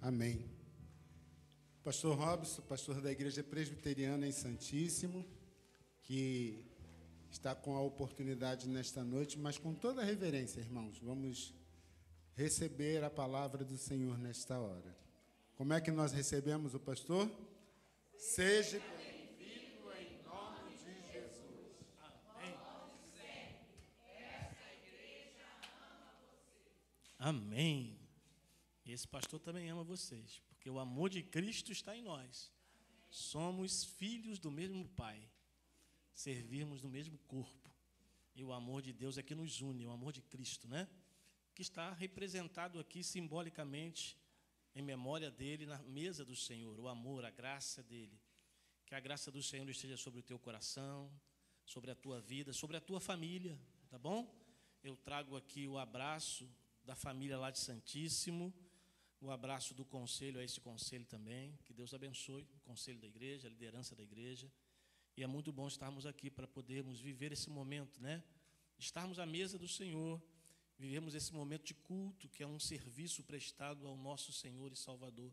Amém. Pastor Robson, pastor da Igreja Presbiteriana em Santíssimo, que está com a oportunidade nesta noite, mas com toda a reverência, irmãos, vamos receber a palavra do Senhor nesta hora. Como é que nós recebemos o pastor? Seja bem-vindo em nome de Jesus. Amém. Amém. Esse pastor também ama vocês, porque o amor de Cristo está em nós. Somos filhos do mesmo Pai, servimos no mesmo corpo. E o amor de Deus é que nos une, o amor de Cristo, né? Que está representado aqui simbolicamente em memória dele na mesa do Senhor, o amor, a graça dele. Que a graça do Senhor esteja sobre o teu coração, sobre a tua vida, sobre a tua família, tá bom? Eu trago aqui o abraço da família lá de Santíssimo, o abraço do conselho a esse conselho também. Que Deus abençoe o conselho da igreja, a liderança da igreja. E é muito bom estarmos aqui para podermos viver esse momento, né? Estarmos à mesa do Senhor, vivemos esse momento de culto, que é um serviço prestado ao nosso Senhor e Salvador,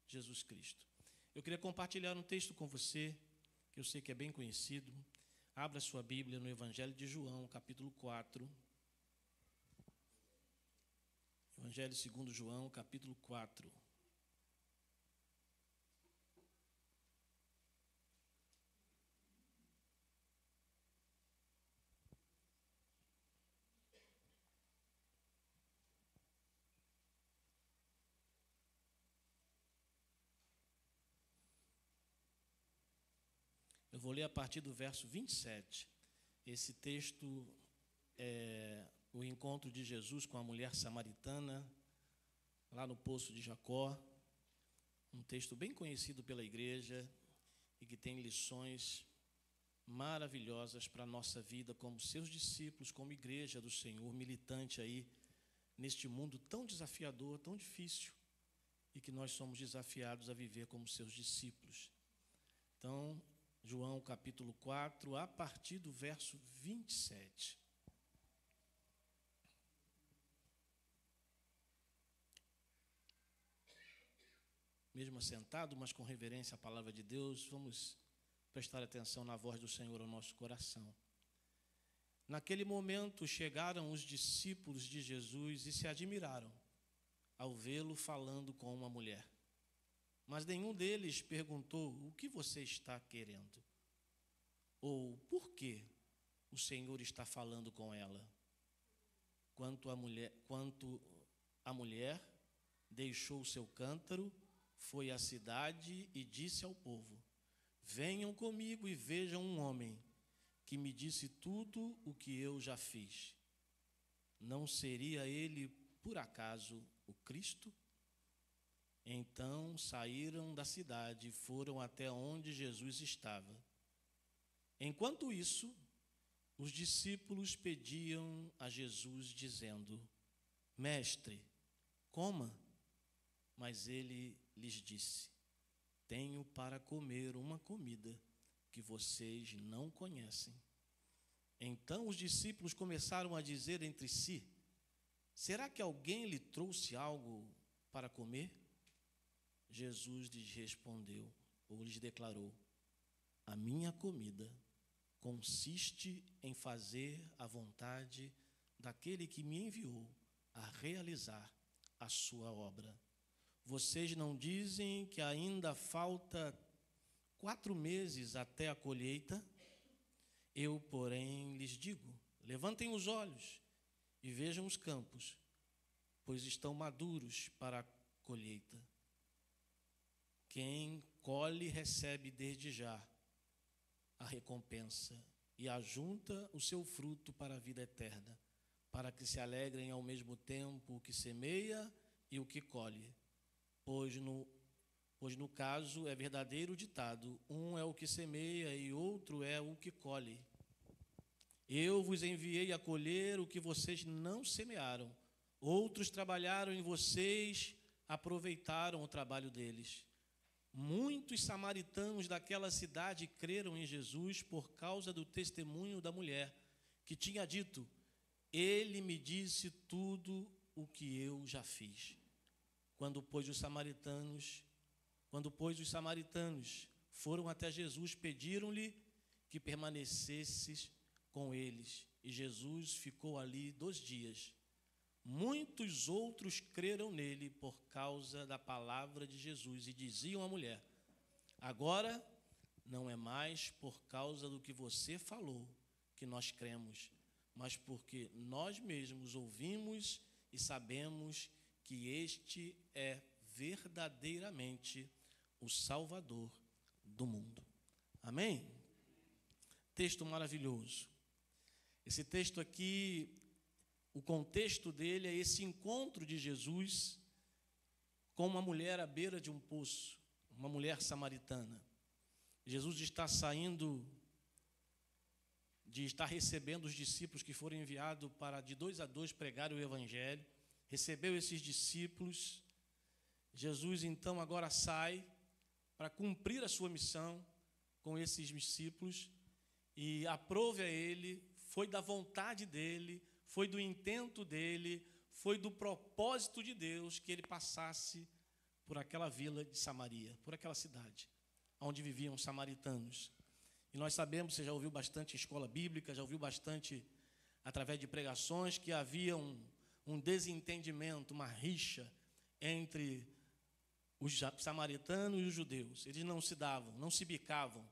Jesus Cristo. Eu queria compartilhar um texto com você, que eu sei que é bem conhecido. Abra sua Bíblia no Evangelho de João, capítulo 4. Evangelho segundo João, capítulo 4. Eu vou ler a partir do verso 27. Esse texto é o encontro de Jesus com a mulher samaritana, lá no poço de Jacó. Um texto bem conhecido pela igreja e que tem lições maravilhosas para a nossa vida como seus discípulos, como igreja do Senhor, militante aí neste mundo tão desafiador, tão difícil, e que nós somos desafiados a viver como seus discípulos. Então, João capítulo 4, a partir do verso 27. Mesmo assentado, mas com reverência à palavra de Deus, vamos prestar atenção na voz do Senhor ao nosso coração. Naquele momento chegaram os discípulos de Jesus e se admiraram ao vê-lo falando com uma mulher. Mas nenhum deles perguntou: o que você está querendo? Ou por que o Senhor está falando com ela? Quanto a mulher deixou o seu cântaro, foi à cidade e disse ao povo: venham comigo e vejam um homem que me disse tudo o que eu já fiz. Não seria ele, por acaso, o Cristo? Então saíram da cidade e foram até onde Jesus estava. Enquanto isso, os discípulos pediam a Jesus, dizendo: mestre, coma. Mas ele lhes disse: tenho para comer uma comida que vocês não conhecem. Então os discípulos começaram a dizer entre si: será que alguém lhe trouxe algo para comer? Jesus lhes respondeu, ou lhes declarou: a minha comida consiste em fazer a vontade daquele que me enviou a realizar a sua obra. Vocês não dizem que ainda falta 4 meses até a colheita? Eu, porém, lhes digo: levantem os olhos e vejam os campos, pois estão maduros para a colheita. Quem colhe recebe desde já a recompensa e ajunta o seu fruto para a vida eterna, para que se alegrem ao mesmo tempo o que semeia e o que colhe. Pois no caso é verdadeiro o ditado: um é o que semeia e outro é o que colhe. Eu vos enviei a colher o que vocês não semearam. Outros trabalharam e vocês aproveitaram o trabalho deles. Muitos samaritanos daquela cidade creram em Jesus por causa do testemunho da mulher, que tinha dito: ele me disse tudo o que eu já fiz. Quando, pois, os samaritanos foram até Jesus, pediram-lhe que permanecesse com eles. E Jesus ficou ali 2 dias. Muitos outros creram nele por causa da palavra de Jesus e diziam à mulher: agora não é mais por causa do que você falou que nós cremos, mas porque nós mesmos ouvimos e sabemos que este é verdadeiramente o Salvador do mundo. Amém? Texto maravilhoso. Esse texto aqui, o contexto dele é esse encontro de Jesus com uma mulher à beira de um poço, uma mulher samaritana. Jesus está saindo de estar recebendo os discípulos que foram enviados para de 2 a 2 pregar o evangelho. Recebeu esses discípulos. Jesus então agora sai para cumprir a sua missão com esses discípulos e aprove a ele, foi da vontade dele, foi do intento dele, foi do propósito de Deus que ele passasse por aquela vila de Samaria, por aquela cidade onde viviam os samaritanos. E nós sabemos, você já ouviu bastante em escola bíblica, já ouviu bastante através de pregações, que havia um desentendimento, uma rixa entre os samaritanos e os judeus. Eles não se davam, não se bicavam.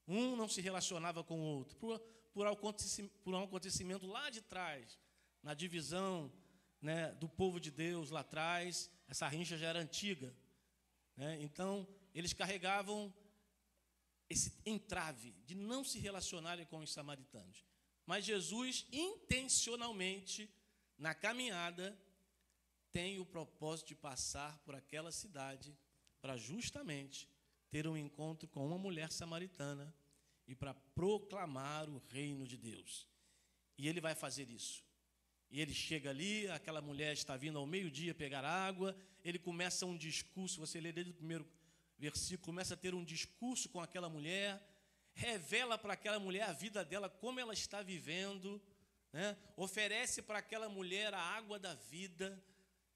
Um não se relacionava com o outro. Por um acontecimento lá de trás, na divisão, né, do povo de Deus lá atrás, essa rixa já era antiga, né? Então, eles carregavam esse entrave de não se relacionarem com os samaritanos. Mas Jesus, intencionalmente, na caminhada, tem o propósito de passar por aquela cidade para justamente ter um encontro com uma mulher samaritana e para proclamar o reino de Deus. E ele vai fazer isso. E ele chega ali, aquela mulher está vindo ao meio-dia pegar água, ele começa um discurso, você lê desde o primeiro versículo, começa a ter um discurso com aquela mulher, revela para aquela mulher a vida dela, como ela está vivendo, né? Oferece para aquela mulher a água da vida,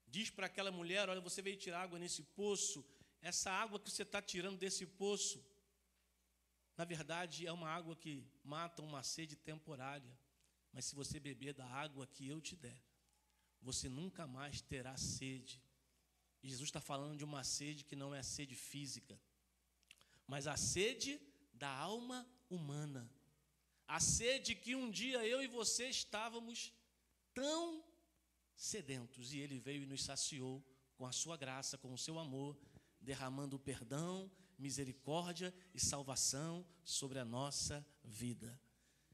diz para aquela mulher: olha, você veio tirar água nesse poço, essa água que você está tirando desse poço, na verdade, é uma água que mata uma sede temporária, mas se você beber da água que eu te der, você nunca mais terá sede. E Jesus está falando de uma sede que não é a sede física, mas a sede da alma humana. A sede que um dia eu e você estávamos tão sedentos, e ele veio e nos saciou com a sua graça, com o seu amor, derramando perdão, misericórdia e salvação sobre a nossa vida.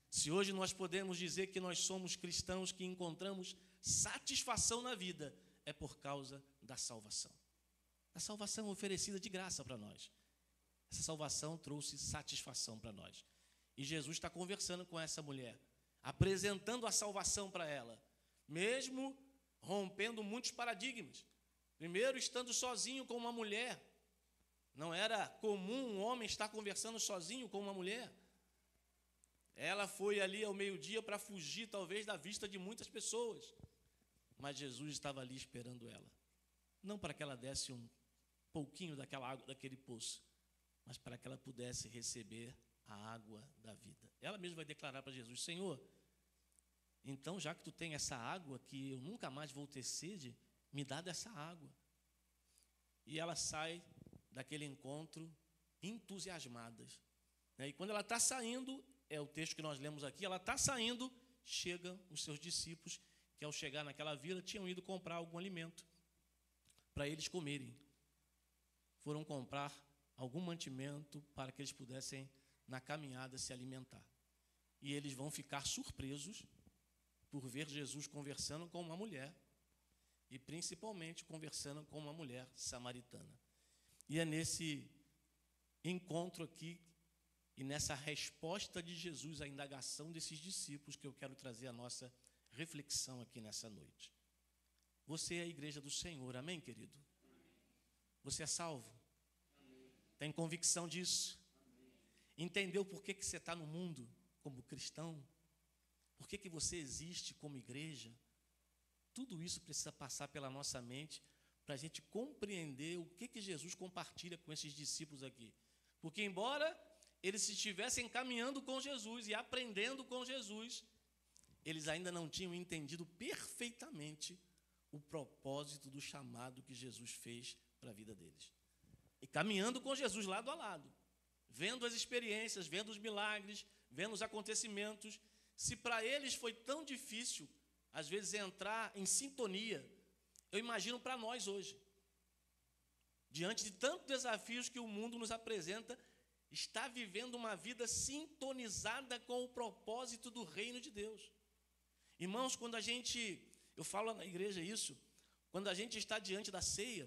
Se hoje nós podemos dizer que nós somos cristãos que encontramos satisfação na vida, é por causa da salvação. A salvação oferecida de graça para nós. Essa salvação trouxe satisfação para nós. E Jesus está conversando com essa mulher, apresentando a salvação para ela, mesmo rompendo muitos paradigmas. Primeiro, estando sozinho com uma mulher. Não era comum um homem estar conversando sozinho com uma mulher. Ela foi ali ao meio-dia para fugir, talvez, da vista de muitas pessoas. Mas Jesus estava ali esperando ela. Não para que ela desse um pouquinho daquela água, daquele poço, mas para que ela pudesse receber a água da vida. Ela mesma vai declarar para Jesus: Senhor, então, já que tu tem essa água, que eu nunca mais vou ter sede, me dá dessa água. E ela sai daquele encontro entusiasmada, né? E quando ela está saindo, é o texto que nós lemos aqui, ela está saindo, chegam os seus discípulos, que ao chegar naquela vila, tinham ido comprar algum alimento para eles comerem. Foram comprar algum mantimento para que eles pudessem, na caminhada, se alimentar. E eles vão ficar surpresos por ver Jesus conversando com uma mulher, e principalmente conversando com uma mulher samaritana. E é nesse encontro aqui, e nessa resposta de Jesus à indagação desses discípulos, que eu quero trazer a nossa reflexão aqui nessa noite. Você é a igreja do Senhor, amém, querido? Amém. Você é salvo? Amém. Tem convicção disso? Amém. Entendeu por que você está no mundo como cristão? Por que você existe como igreja? Tudo isso precisa passar pela nossa mente, para a gente compreender o que Jesus compartilha com esses discípulos aqui. Porque, embora eles estivessem caminhando com Jesus e aprendendo com Jesus, eles ainda não tinham entendido perfeitamente o propósito do chamado que Jesus fez para a vida deles. E caminhando com Jesus lado a lado, vendo as experiências, vendo os milagres, vendo os acontecimentos. Se para eles foi tão difícil, às vezes, entrar em sintonia, eu imagino para nós hoje, diante de tantos desafios que o mundo nos apresenta, está vivendo uma vida sintonizada com o propósito do reino de Deus. Irmãos, eu falo na igreja isso, quando a gente está diante da ceia,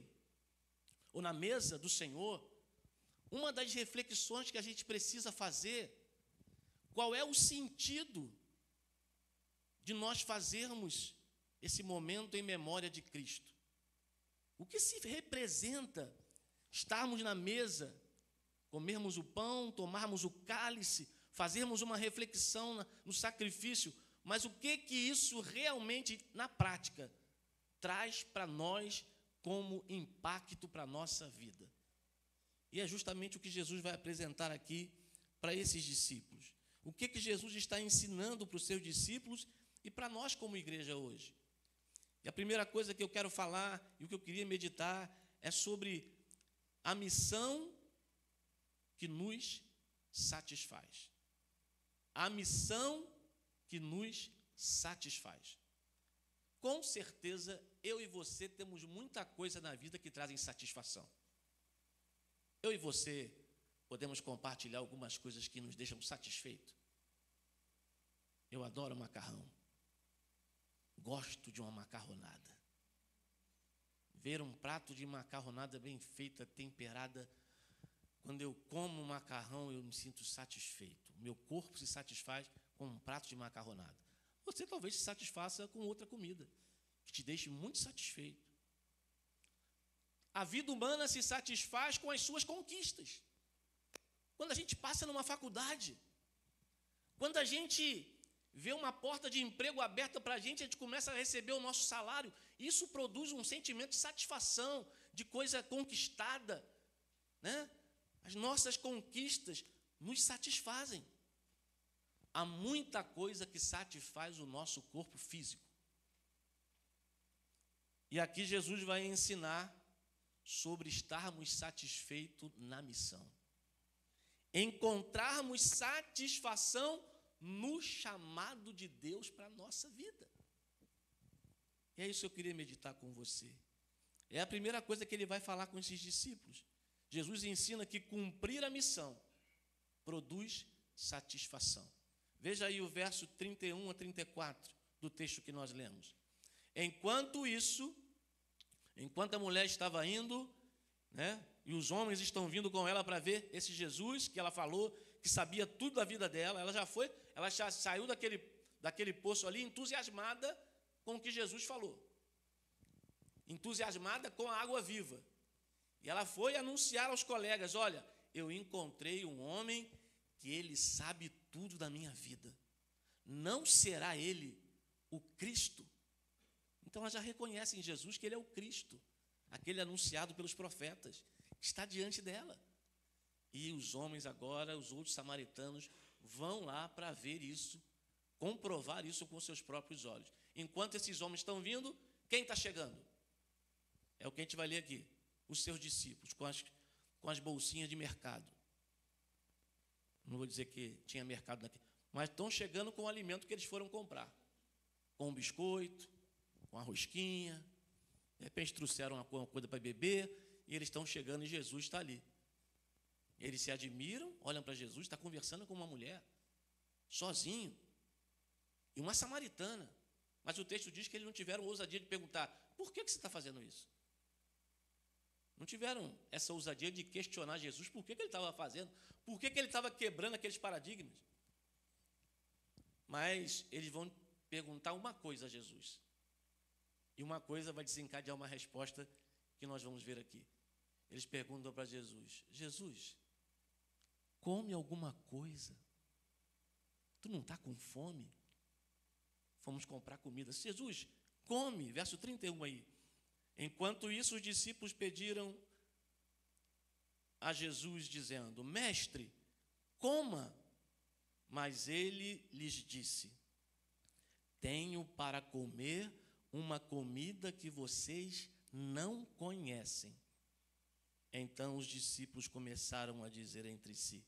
ou na mesa do Senhor, uma das reflexões que a gente precisa fazer, qual é o sentido de nós fazermos esse momento em memória de Cristo? O que se representa estarmos na mesa, comermos o pão, tomarmos o cálice, fazermos uma reflexão no sacrifício, mas o que isso realmente, na prática, traz para nós como impacto para a nossa vida? E é justamente o que Jesus vai apresentar aqui para esses discípulos. O que Jesus está ensinando para os seus discípulos e para nós como igreja hoje. E a primeira coisa que eu quero falar, e o que eu queria meditar, é sobre a missão que nos satisfaz. A missão que nos satisfaz. Com certeza, eu e você temos muita coisa na vida que trazem satisfação. Eu e você podemos compartilhar algumas coisas que nos deixam satisfeitos. Eu adoro macarrão. Gosto de uma macarronada. Ver um prato de macarronada bem feita, temperada. Quando eu como macarrão, eu me sinto satisfeito. Meu corpo se satisfaz com um prato de macarronada. Você talvez se satisfaça com outra comida, que te deixe muito satisfeito. A vida humana se satisfaz com as suas conquistas. Quando a gente passa numa faculdade, quando a gente vê uma porta de emprego aberta para a gente começa a receber o nosso salário, isso produz um sentimento de satisfação, de coisa conquistada, né? As nossas conquistas nos satisfazem. Há muita coisa que satisfaz o nosso corpo físico. E aqui Jesus vai ensinar sobre estarmos satisfeitos na missão. Encontrarmos satisfação no chamado de Deus para a nossa vida. E é isso que eu queria meditar com você. É a primeira coisa que ele vai falar com esses discípulos. Jesus ensina que cumprir a missão produz satisfação. Veja aí o verso 31 a 34 do texto que nós lemos. Enquanto a mulher estava indo, né, e os homens estão vindo com ela para ver esse Jesus que ela falou, que sabia tudo da vida dela, ela já saiu daquele poço ali entusiasmada com o que Jesus falou. Entusiasmada com a água viva. E ela foi anunciar aos colegas, olha, eu encontrei um homem que ele sabe tudo da minha vida. Não será ele o Cristo? Então elas já reconhecem em Jesus que ele é o Cristo, aquele anunciado pelos profetas, que está diante dela. E os homens agora, os outros samaritanos, vão lá para ver isso, comprovar isso com seus próprios olhos. Enquanto esses homens estão vindo, quem está chegando? É o que a gente vai ler aqui. Os seus discípulos, com as bolsinhas de mercado. Não vou dizer que tinha mercado daqui, mas estão chegando com o alimento que eles foram comprar. Com um biscoito, com uma rosquinha, de repente trouxeram alguma coisa para beber, e eles estão chegando e Jesus está ali. Eles se admiram, olham para Jesus, está conversando com uma mulher, sozinho, e uma samaritana. Mas o texto diz que eles não tiveram ousadia de perguntar, por que você está fazendo isso? Não tiveram essa ousadia de questionar Jesus, por que ele estava fazendo, por que ele estava quebrando aqueles paradigmas. Mas eles vão perguntar uma coisa a Jesus. E uma coisa vai desencadear uma resposta que nós vamos ver aqui. Eles perguntam para Jesus, Jesus, come alguma coisa? Tu não está com fome? Fomos comprar comida. Jesus, come, verso 31 aí. Enquanto isso, os discípulos pediram a Jesus, dizendo: Mestre, coma. Mas ele lhes disse: Tenho para comer uma comida que vocês não conhecem. Então os discípulos começaram a dizer entre si: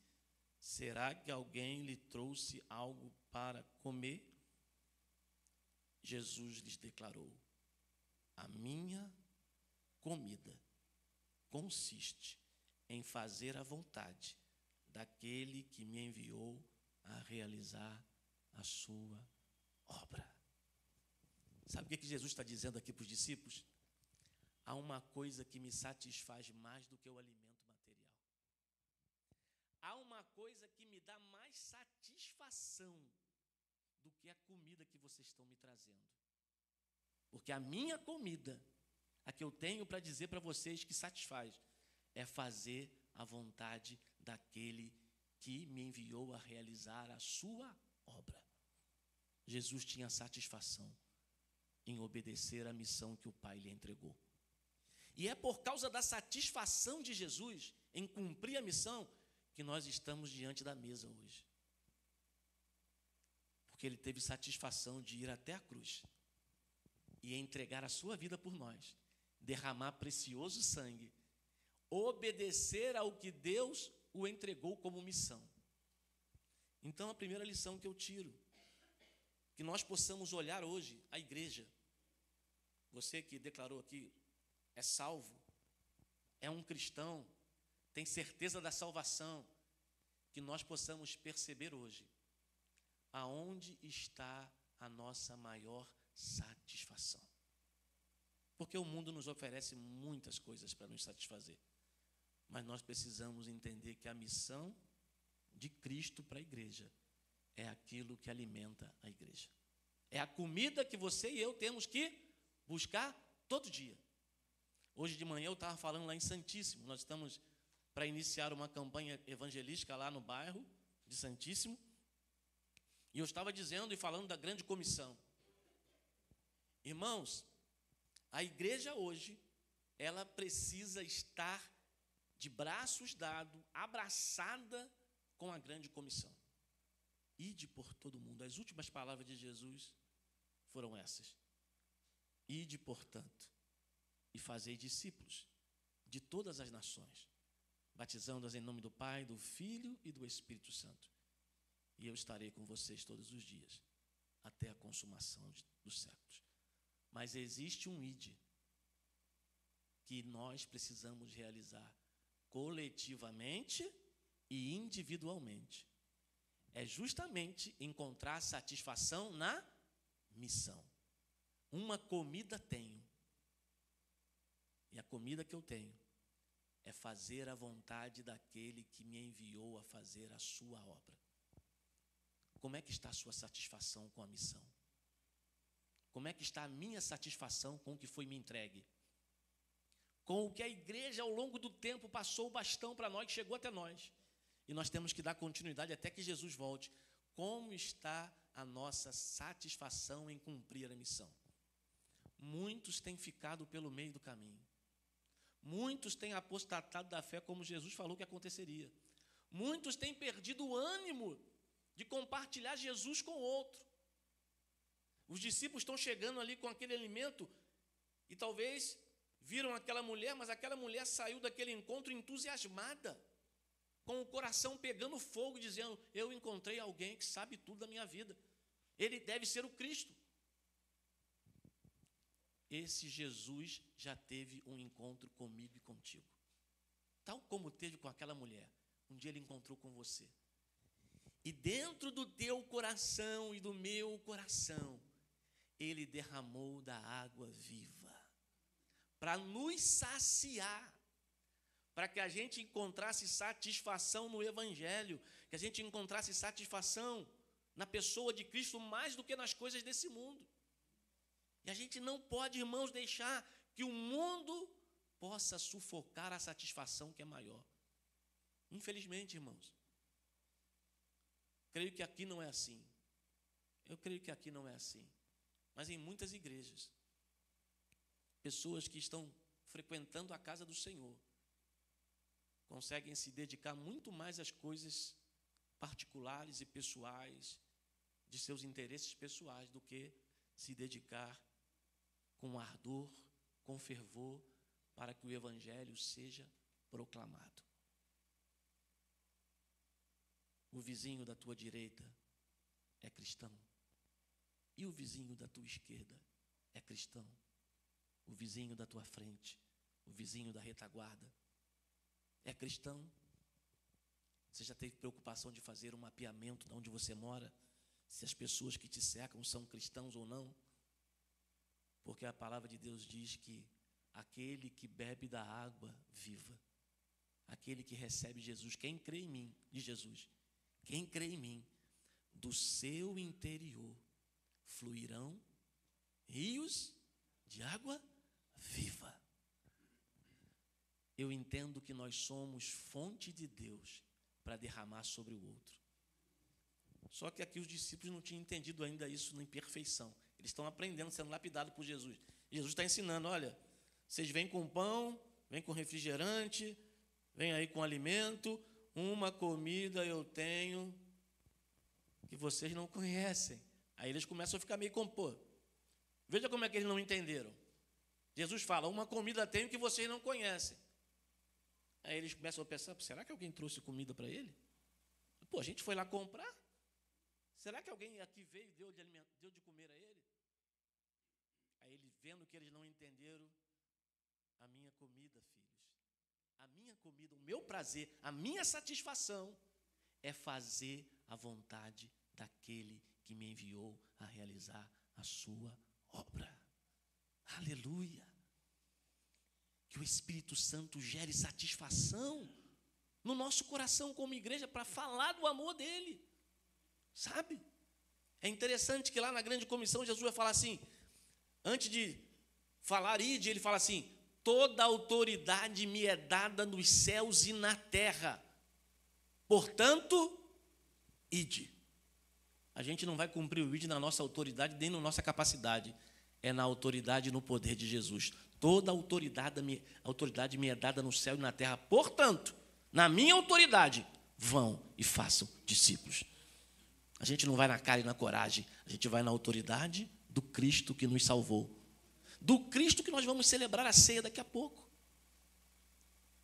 Será que alguém lhe trouxe algo para comer? Jesus lhes declarou: A minha comida consiste em fazer a vontade daquele que me enviou a realizar a sua obra. Sabe o que Jesus está dizendo aqui para os discípulos? Há uma coisa que me satisfaz mais do que o alimento material. Há uma coisa que me dá mais satisfação do que a comida que vocês estão me trazendo. Porque a minha comida, a que eu tenho para dizer para vocês que satisfaz, é fazer a vontade daquele que me enviou a realizar a sua obra. Jesus tinha satisfação em obedecer à missão que o Pai lhe entregou. E é por causa da satisfação de Jesus em cumprir a missão que nós estamos diante da mesa hoje. Porque ele teve satisfação de ir até a cruz e entregar a sua vida por nós, derramar precioso sangue, obedecer ao que Deus o entregou como missão. Então, a primeira lição que eu tiro, que nós possamos olhar hoje a igreja. Você que declarou aqui, é salvo, é um cristão, tem certeza da salvação, que nós possamos perceber hoje aonde está a nossa maior satisfação. Porque o mundo nos oferece muitas coisas para nos satisfazer, mas nós precisamos entender que a missão de Cristo para a igreja é aquilo que alimenta a igreja. É a comida que você e eu temos que buscar todo dia. Hoje de manhã eu estava falando lá em Santíssimo. Nós estamos para iniciar uma campanha evangelística lá no bairro de Santíssimo. E eu estava dizendo e falando da grande comissão. Irmãos, a igreja hoje, ela precisa estar de braços dados, abraçada com a grande comissão. Ide por todo mundo. As últimas palavras de Jesus foram essas. Ide, portanto, e fazei discípulos de todas as nações, batizando-as em nome do Pai, do Filho e do Espírito Santo. E eu estarei com vocês todos os dias, até a consumação dos séculos. Mas existe um ide que nós precisamos realizar coletivamente e individualmente. É justamente encontrar satisfação na missão. Uma comida tenho. E a comida que eu tenho é fazer a vontade daquele que me enviou a fazer a sua obra. Como é que está a sua satisfação com a missão? Como é que está a minha satisfação com o que foi me entregue? Com o que a igreja ao longo do tempo passou o bastão para nós, que chegou até nós. E nós temos que dar continuidade até que Jesus volte. Como está a nossa satisfação em cumprir a missão? Muitos têm ficado pelo meio do caminho. Muitos têm apostatado da fé, como Jesus falou que aconteceria. Muitos têm perdido o ânimo de compartilhar Jesus com o outro. Os discípulos estão chegando ali com aquele alimento e talvez viram aquela mulher, mas aquela mulher saiu daquele encontro entusiasmada, com o coração pegando fogo, dizendo: eu encontrei alguém que sabe tudo da minha vida. Ele deve ser o Cristo. Esse Jesus já teve um encontro comigo e contigo. Tal como teve com aquela mulher. Um dia ele encontrou com você. E dentro do teu coração e do meu coração, ele derramou da água viva. Para nos saciar. Para que a gente encontrasse satisfação no Evangelho. Que a gente encontrasse satisfação na pessoa de Cristo mais do que nas coisas desse mundo. E a gente não pode, irmãos, deixar que o mundo possa sufocar a satisfação que é maior. Infelizmente, irmãos. Creio que aqui não é assim. Eu creio que aqui não é assim. Mas em muitas igrejas, pessoas que estão frequentando a casa do Senhor conseguem se dedicar muito mais às coisas particulares e pessoais, de seus interesses pessoais, do que se dedicar com ardor, com fervor, para que o Evangelho seja proclamado. O vizinho da tua direita é cristão. E o vizinho da tua esquerda é cristão. O vizinho da tua frente, o vizinho da retaguarda é cristão. Você já teve preocupação de fazer um mapeamento de onde você mora? Se as pessoas que te cercam são cristãos ou não? Porque a palavra de Deus diz que aquele que bebe da água viva, aquele que recebe Jesus, quem crê em mim, de Jesus, quem crê em mim, do seu interior fluirão rios de água viva. Eu entendo que nós somos fonte de Deus para derramar sobre o outro. Só que aqui os discípulos não tinham entendido ainda isso em perfeição. Eles estão aprendendo, sendo lapidados por Jesus. Jesus está ensinando, olha, vocês vêm com pão, vêm com refrigerante, vêm aí com alimento, uma comida eu tenho que vocês não conhecem. Aí eles começam a ficar meio compor. Veja como é que eles não entenderam. Jesus fala, uma comida tenho que vocês não conhecem. Aí eles começam a pensar, será que alguém trouxe comida para ele? Pô, a gente foi lá comprar? Será que alguém aqui veio e deu de comer a ele? Aí ele, vendo que eles não entenderam, a minha comida, filhos, a minha comida, o meu prazer, a minha satisfação é fazer a vontade daquele que me enviou a realizar a sua obra. Aleluia! Que o Espírito Santo gere satisfação no nosso coração como igreja para falar do amor dele. Sabe? É interessante que lá na grande comissão Jesus vai falar assim, antes de falar ide, ele fala assim, toda autoridade me é dada nos céus e na terra. Portanto, ide. A gente não vai cumprir o ide na nossa autoridade, nem na nossa capacidade. É na autoridade e no poder de Jesus. Toda autoridade me é dada no céu e na terra. Portanto, na minha autoridade, vão e façam discípulos. A gente não vai na cara e na coragem, a gente vai na autoridade do Cristo que nos salvou. Do Cristo que nós vamos celebrar a ceia daqui a pouco.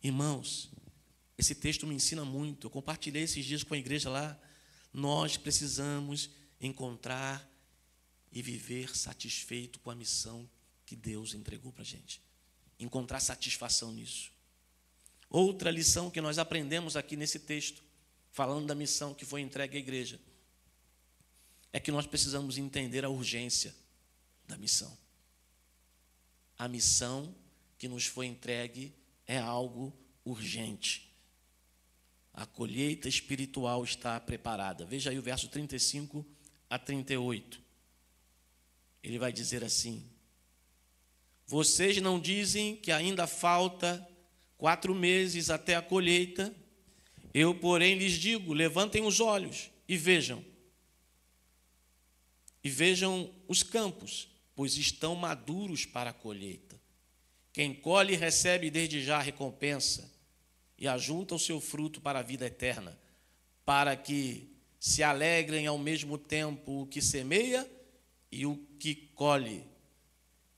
Irmãos, esse texto me ensina muito. Eu compartilhei esses dias com a igreja lá. Nós precisamos encontrar e viver satisfeito com a missão que Deus entregou para a gente. Encontrar satisfação nisso. Outra lição que nós aprendemos aqui nesse texto, falando da missão que foi entregue à igreja, é que nós precisamos entender a urgência da missão. A missão que nos foi entregue é algo urgente. A colheita espiritual está preparada. Veja aí o verso 35 a 38. Ele vai dizer assim, vocês não dizem que ainda falta 4 meses até a colheita? Eu, porém, lhes digo, levantem os olhos e vejam. E vejam os campos, pois estão maduros para a colheita. Quem colhe recebe desde já a recompensa e ajunta o seu fruto para a vida eterna, para que se alegrem ao mesmo tempo o que semeia e o que colhe.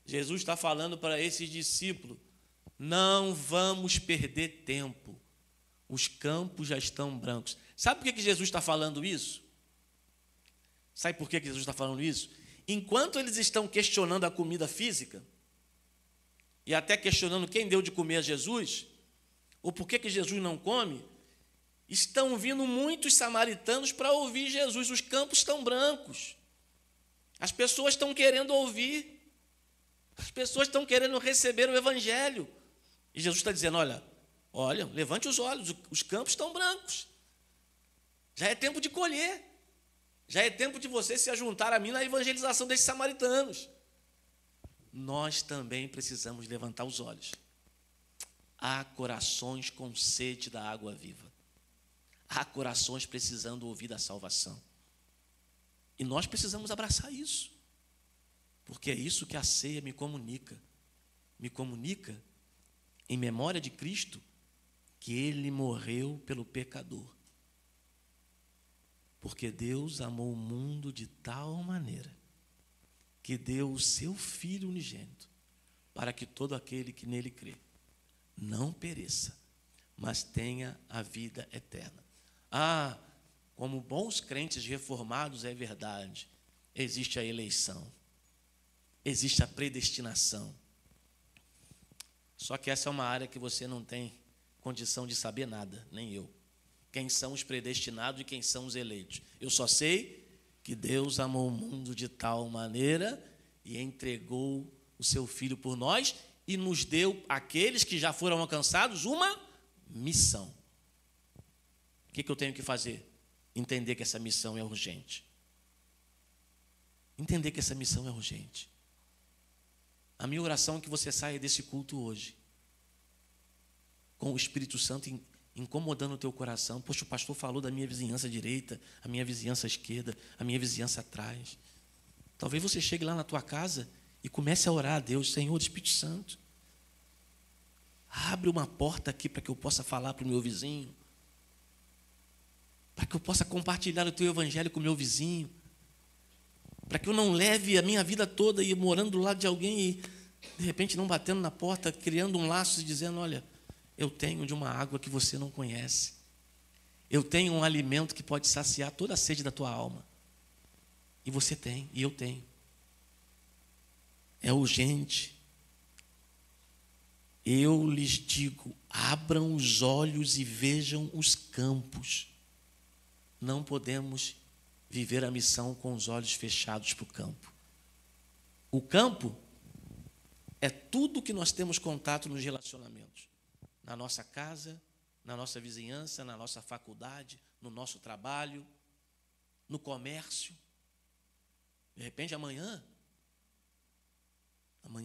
Jesus está falando para esses discípulos, não vamos perder tempo, os campos já estão brancos. Sabe por que Jesus está falando isso? Sabe por que Jesus está falando isso? Enquanto eles estão questionando a comida física, e até questionando quem deu de comer a Jesus, ou por que Jesus não come, estão vindo muitos samaritanos para ouvir Jesus. Os campos estão brancos. As pessoas estão querendo ouvir. As pessoas estão querendo receber o Evangelho. E Jesus está dizendo, olha, levante os olhos, os campos estão brancos. Já é tempo de colher. Já é tempo de você se ajuntar a mim na evangelização desses samaritanos. Nós também precisamos levantar os olhos. Há corações com sede da água viva. Há corações precisando ouvir da salvação. E nós precisamos abraçar isso. Porque é isso que a ceia me comunica. me comunica, em memória de Cristo, que Ele morreu pelo pecador. Porque Deus amou o mundo de tal maneira que deu o seu Filho unigênito, para que todo aquele que nele crê não pereça, mas tenha a vida eterna. Ah, como bons crentes reformados, é verdade, existe a eleição, existe a predestinação. Só que essa é uma área que você não tem condição de saber nada, nem eu. Quem são os predestinados e quem são os eleitos. Eu só sei que Deus amou o mundo de tal maneira e entregou o seu Filho por nós e nos deu, aqueles que já foram alcançados, uma missão. O que eu tenho que fazer? Entender que essa missão é urgente. Entender que essa missão é urgente. A minha oração é que você saia desse culto hoje com o Espírito Santo incomodando o teu coração. Poxa, o pastor falou da minha vizinhança direita, a minha vizinhança esquerda, a minha vizinhança atrás. Talvez você chegue lá na tua casa e comece a orar a Deus: Senhor, Espírito Santo, abre uma porta aqui para que eu possa falar para o meu vizinho, para que eu possa compartilhar o teu evangelho com o meu vizinho, para que eu não leve a minha vida toda e morando do lado de alguém e, de repente, não batendo na porta, criando um laço e dizendo: olha, eu tenho de uma água que você não conhece. Eu tenho um alimento que pode saciar toda a sede da tua alma. E você tem, e eu tenho. É urgente. Eu lhes digo, abram os olhos e vejam os campos. Não podemos viver a missão com os olhos fechados para o campo. O campo é tudo que nós temos contato nos relacionamentos. Na nossa casa, na nossa vizinhança, na nossa faculdade, no nosso trabalho, no comércio. De repente, amanhã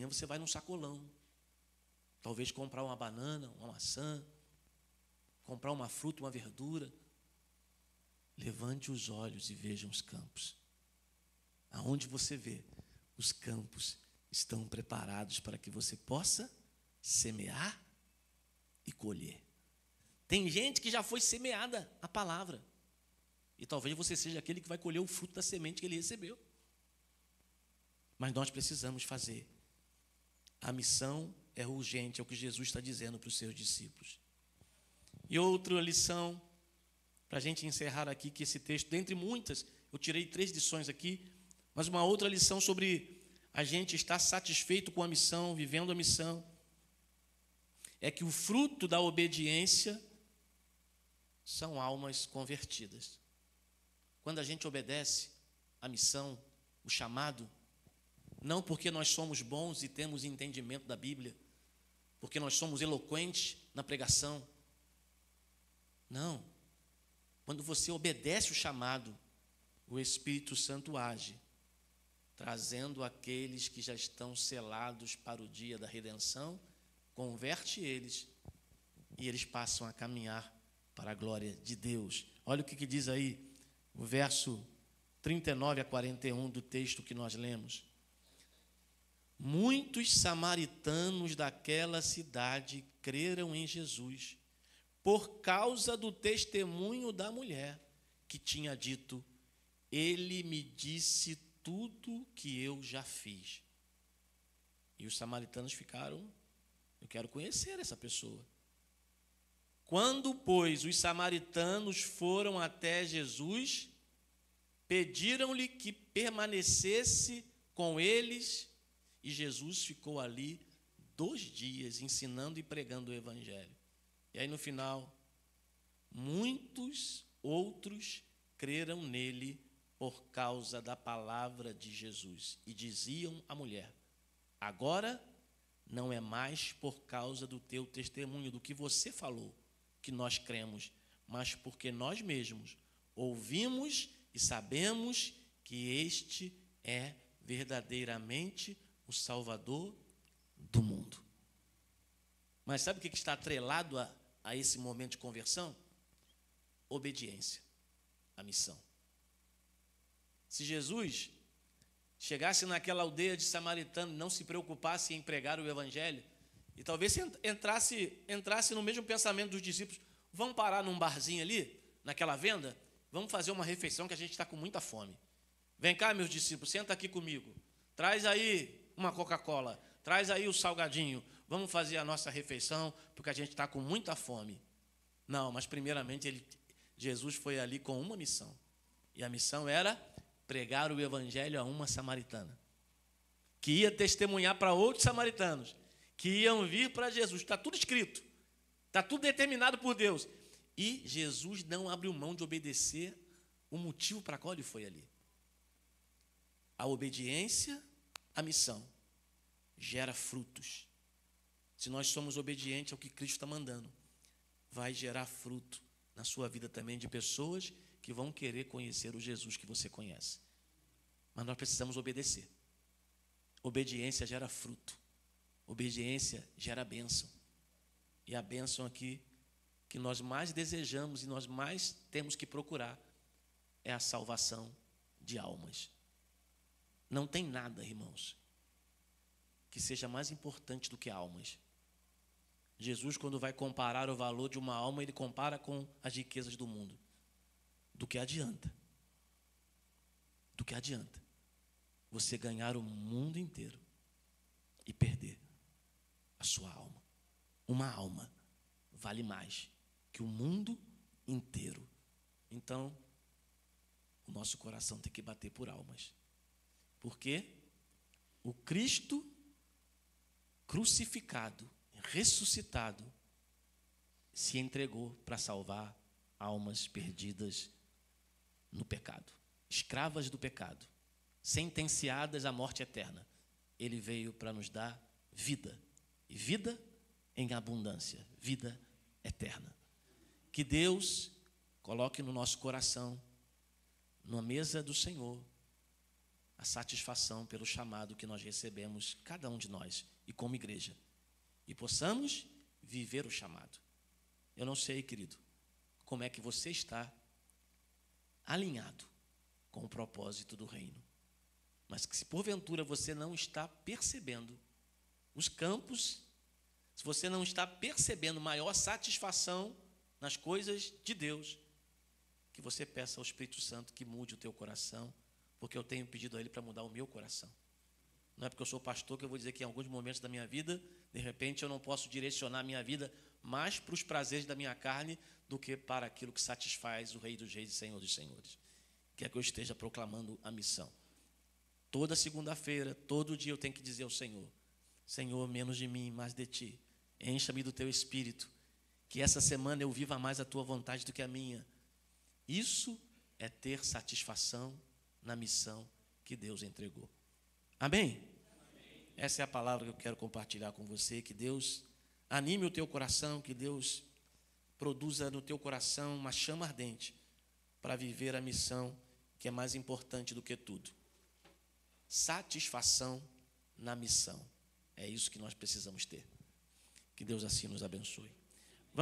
você vai num sacolão. Talvez comprar uma banana, uma maçã, comprar uma fruta, uma verdura. Levante os olhos e veja os campos. Aonde você vê, os campos estão preparados para que você possa semear e colher. Tem gente que já foi semeada a palavra. E talvez você seja aquele que vai colher o fruto da semente que ele recebeu. Mas nós precisamos fazer. A missão é urgente, é o que Jesus está dizendo para os seus discípulos. E outra lição, para a gente encerrar aqui, que esse texto, dentre muitas, eu tirei 3 lições aqui, mas uma outra lição sobre a gente estar satisfeito com a missão, vivendo a missão, é que o fruto da obediência são almas convertidas. Quando a gente obedece a missão, o chamado, não porque nós somos bons e temos entendimento da Bíblia, porque nós somos eloquentes na pregação. Não. Quando você obedece o chamado, o Espírito Santo age, trazendo aqueles que já estão selados para o dia da redenção, converte eles e eles passam a caminhar para a glória de Deus. Olha o que diz aí o verso 39 a 41 do texto que nós lemos. Muitos samaritanos daquela cidade creram em Jesus por causa do testemunho da mulher que tinha dito: ele me disse tudo que eu já fiz. E os samaritanos ficaram: eu quero conhecer essa pessoa. Quando, pois, os samaritanos foram até Jesus, pediram-lhe que permanecesse com eles, e Jesus ficou ali 2 dias ensinando e pregando o evangelho. E aí no final, muitos outros creram nele por causa da palavra de Jesus. E diziam à mulher: agora não é mais por causa do teu testemunho, do que você falou, que nós cremos, mas porque nós mesmos ouvimos e sabemos que este é verdadeiramente o Salvador do mundo. Mas sabe o que está atrelado a esse momento de conversão? Obediência à missão. Se Jesus chegasse naquela aldeia de samaritano, não se preocupasse em pregar o evangelho, e talvez entrasse no mesmo pensamento dos discípulos: vamos parar num barzinho ali, naquela venda, vamos fazer uma refeição que a gente está com muita fome. Vem cá, meus discípulos, senta aqui comigo, traz aí uma Coca-Cola, traz aí o salgadinho, vamos fazer a nossa refeição, porque a gente está com muita fome. Não, mas primeiramente Jesus foi ali com uma missão, e a missão era pregar o evangelho a uma samaritana, que ia testemunhar para outros samaritanos, que iam vir para Jesus. Está tudo escrito, está tudo determinado por Deus. E Jesus não abriu mão de obedecer o motivo para qual ele foi ali. A obediência à missão gera frutos. Se nós somos obedientes ao que Cristo está mandando, vai gerar fruto na sua vida também, de pessoas que vão querer conhecer o Jesus que você conhece. Mas nós precisamos obedecer. Obediência gera fruto. Obediência gera bênção. E a bênção aqui que nós mais desejamos e nós mais temos que procurar é a salvação de almas. Não tem nada, irmãos, que seja mais importante do que almas. Jesus, quando vai comparar o valor de uma alma, ele compara com as riquezas do mundo. Do que adianta? Do que adianta você ganhar o mundo inteiro e perder a sua alma? Uma alma vale mais que o mundo inteiro. Então, o nosso coração tem que bater por almas. Porque o Cristo crucificado, ressuscitado, se entregou para salvar almas perdidas no pecado, escravas do pecado, sentenciadas à morte eterna. Ele veio para nos dar vida, e vida em abundância, vida eterna. Que Deus coloque no nosso coração, na mesa do Senhor, a satisfação pelo chamado que nós recebemos, cada um de nós, e como igreja, e possamos viver o chamado. Eu não sei, querido, como é que você está alinhado com o propósito do reino, mas que se porventura você não está percebendo os campos, se você não está percebendo maior satisfação nas coisas de Deus, que você peça ao Espírito Santo que mude o teu coração, porque eu tenho pedido a Ele para mudar o meu coração. Não é porque eu sou pastor que eu vou dizer que em alguns momentos da minha vida, de repente, eu não posso direcionar a minha vida mais para os prazeres da minha carne do que para aquilo que satisfaz o Rei dos Reis e Senhor dos Senhores. Quer que eu esteja proclamando a missão. Toda segunda-feira, todo dia eu tenho que dizer ao Senhor: Senhor, menos de mim, mais de Ti. Encha-me do Teu Espírito, que essa semana eu viva mais a Tua vontade do que a minha. Isso é ter satisfação na missão que Deus entregou. Amém? Essa é a palavra que eu quero compartilhar com você. Que Deus anime o teu coração, que Deus produza no teu coração uma chama ardente para viver a missão que é mais importante do que tudo. Satisfação na missão. É isso que nós precisamos ter. Que Deus assim nos abençoe.